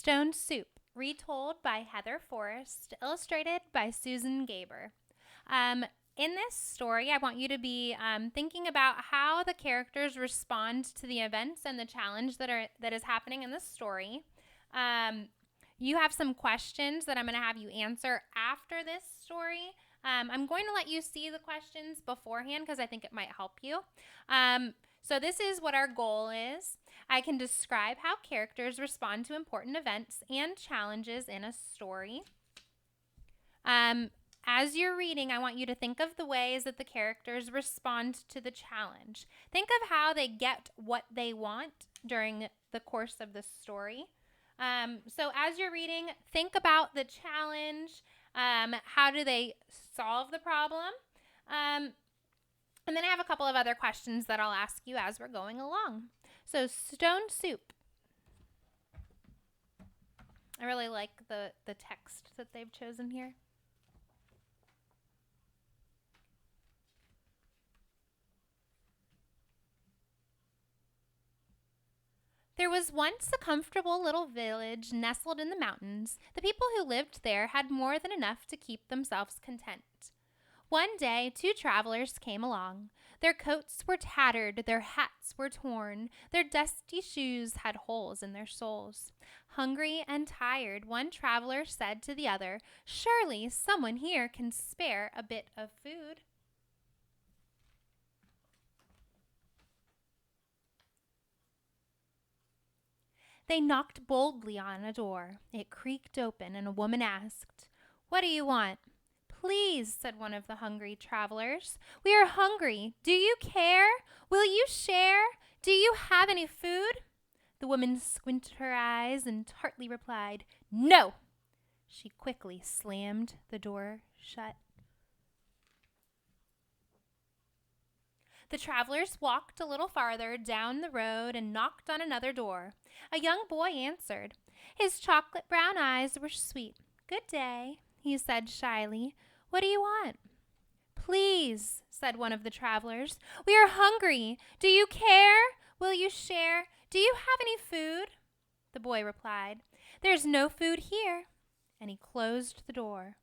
Stone Soup, retold by Heather Forrest, illustrated by Susan Gaber. In this story, I want you to be thinking about how the characters respond to the events and the challenge that is happening in the story. You have some questions that I'm going to have you answer after this story. I'm going to let you see the questions beforehand because I think it might help you. So this is what our goal is. I can describe how characters respond to important events and challenges in a story. As you're reading, I want you to think of the ways that the characters respond to the challenge. Think of how they get what they want during the course of the story. So as you're reading, think about the challenge. How do they solve the problem? And then I have a couple of other questions that I'll ask you as we're going along. So Stone Soup. I really like the text that they've chosen here. There was once a comfortable little village nestled in the mountains. The people who lived there had more than enough to keep themselves content. One day, 2 travelers came along. Their coats were tattered, their hats were torn, their dusty shoes had holes in their soles. Hungry and tired, one traveler said to the other, "Surely someone here can spare a bit of food." They knocked boldly on a door. It creaked open, and a woman asked, "What do you want?" "Please," said one of the hungry travelers, "we are hungry. Do you care? Will you share? Do you have any food?" The woman squinted her eyes and tartly replied, "No." She quickly slammed the door shut. The travelers walked a little farther down the road and knocked on another door. A young boy answered. His chocolate brown eyes were sweet. "Good day," he said shyly. "What do you want?" "Please," said one of the travelers, "we are hungry. Do you care? Will you share? Do you have any food?" The boy replied, "There's no food here," and he closed the door.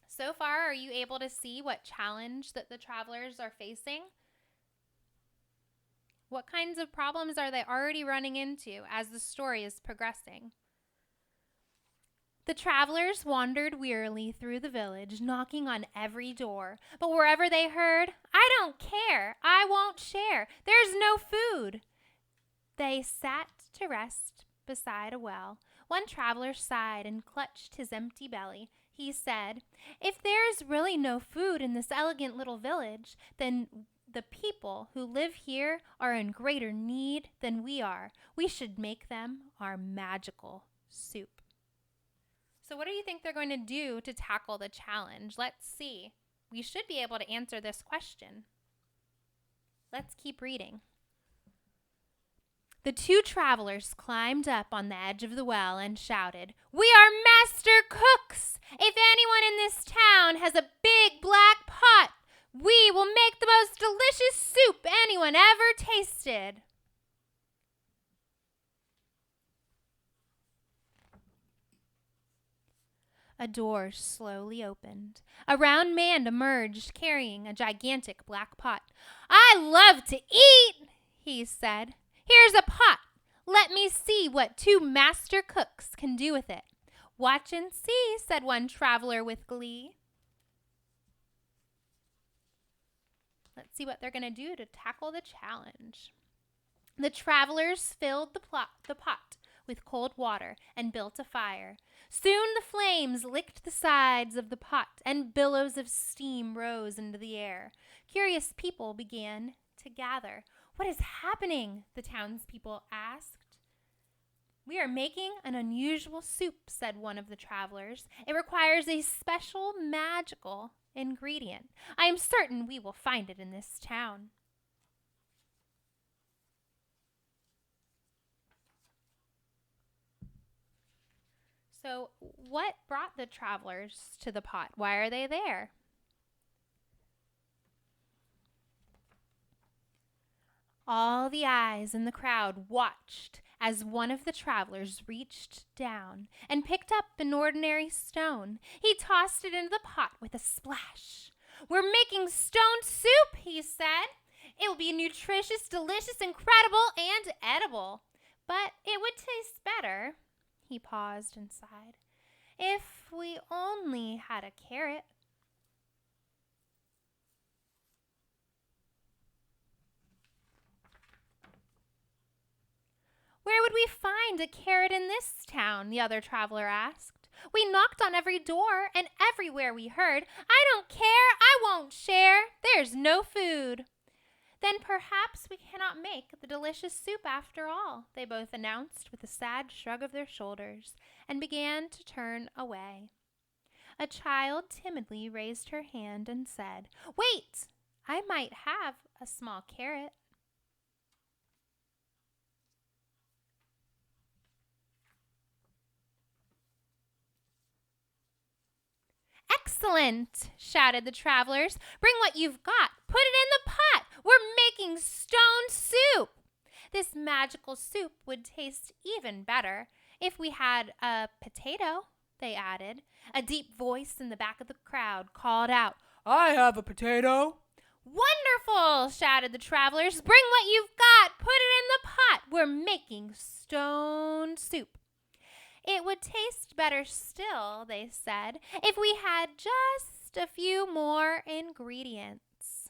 So far, are you able to see what challenge that the travelers are facing? What kinds of problems are they already running into as the story is progressing? The travelers wandered wearily through the village, knocking on every door. But wherever they heard, "I don't care, I won't share, there's no food," they sat to rest beside a well. One traveler sighed and clutched his empty belly. He said, "If there is really no food in this elegant little village, then the people who live here are in greater need than we are. We should make them our magical soup." So what do you think they're going to do to tackle the challenge? Let's see. We should be able to answer this question. Let's keep reading. The 2 travelers climbed up on the edge of the well and shouted, "We are master cooks! If anyone in this town has a big black pot, we will make the most delicious soup anyone ever tasted." A door slowly opened. A round man emerged carrying a gigantic black pot. "I love to eat," he said. "Here's a pot. Let me see what 2 master cooks can do with it." "Watch and see," said one traveler with glee. Let's see what they're going to do to tackle the challenge. The travelers filled the pot with cold water and built a fire. Soon the flames licked the sides of the pot, and billows of steam rose into the air. Curious people began to gather. "What is happening?" the townspeople asked. "We are making an unusual soup," said one of the travelers. "It requires a special magical ingredient. I am certain we will find it in this town." So, what brought the travelers to the pot? Why are they there? All the eyes in the crowd watched As one of the travelers reached down and picked up an ordinary stone, he tossed it into the pot with a splash. "We're making stone soup," he said. "It will be nutritious, delicious, incredible, and edible. But it would taste better," he paused and sighed, "if we only had a carrot." "Where would we find a carrot in this town?" the other traveler asked. "We knocked on every door, and everywhere we heard, 'I don't care, I won't share. There's no food.'" "Then perhaps we cannot make the delicious soup after all," they both announced with a sad shrug of their shoulders, and began to turn away. A child timidly raised her hand and said, "Wait, I might have a small carrot." "Excellent!" shouted the travelers. "Bring what you've got. Put it in the pot. We're making stone soup." This magical soup would taste even better if we had a potato, they added. A deep voice in the back of the crowd called out, "I have a potato." "Wonderful!" shouted the travelers. "Bring what you've got. Put it in the pot. We're making stone soup." It would taste better still, they said, if we had just a few more ingredients.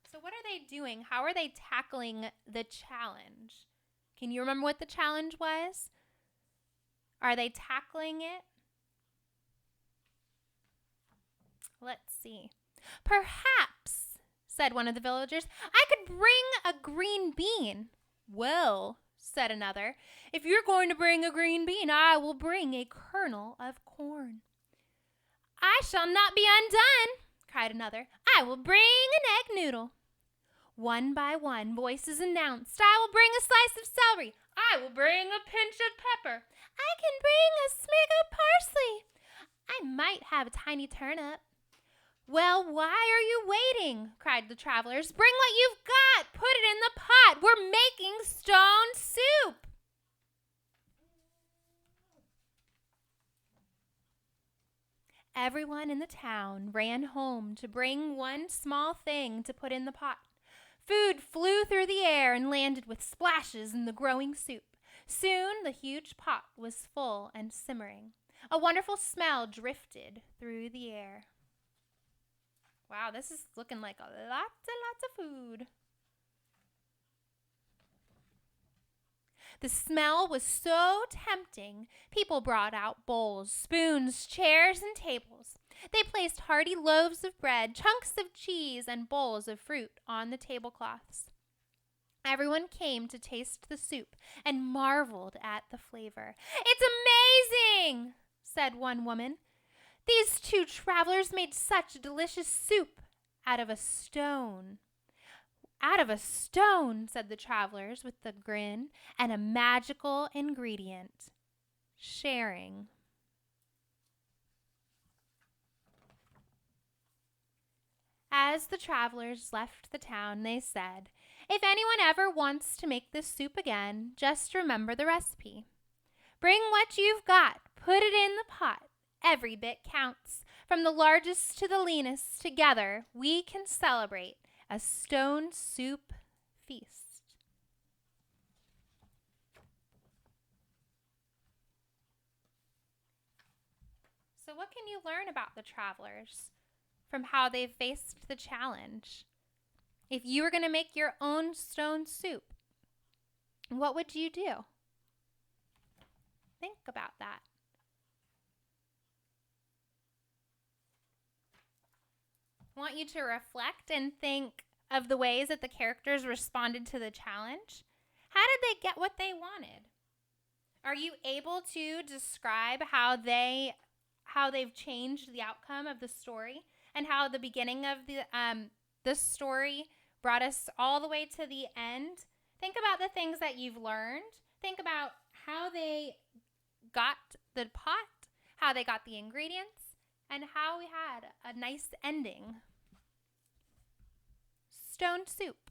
So what are they doing? How are they tackling the challenge? Can you remember what the challenge was? Are they tackling it? Let's see. "Perhaps," said one of the villagers, "I could bring a green bean." "Well," said another, "if you're going to bring a green bean, I will bring a kernel of corn." "I shall not be undone," cried another. "I will bring an egg noodle." One by one, voices announced, "I will bring a slice of celery." "I will bring a pinch of pepper." "I can bring a sprig of parsley." "I might have a tiny turnip." "Well, why are you waiting?" cried the travelers. "Bring what you've got. Put it in the pot. We're making stone soup." Everyone in the town ran home to bring one small thing to put in the pot. Food flew through the air and landed with splashes in the growing soup. Soon the huge pot was full and simmering. A wonderful smell drifted through the air. Wow, this is looking like lots and lots of food. The smell was so tempting, people brought out bowls, spoons, chairs, and tables. They placed hearty loaves of bread, chunks of cheese, and bowls of fruit on the tablecloths. Everyone came to taste the soup and marveled at the flavor. "It's amazing," said one woman. "These two travelers made such delicious soup out of a stone." "Out of a stone," said the travelers with a grin, "and a magical ingredient, sharing." As the travelers left the town, they said, "If anyone ever wants to make this soup again, just remember the recipe. Bring what you've got, put it in the pot. Every bit counts. From the largest to the leanest, together we can celebrate a stone soup feast." So what can you learn about the travelers from how they faced the challenge? If you were going to make your own stone soup, what would you do? Think about that. I want you to reflect and think of the ways that the characters responded to the challenge. How did they get what they wanted? Are you able to describe how they've changed the outcome of the story and how the beginning of the story brought us all the way to the end? Think about the things that you've learned. Think about how they got the pot, how they got the ingredients, and how we had a nice ending. Stone soup.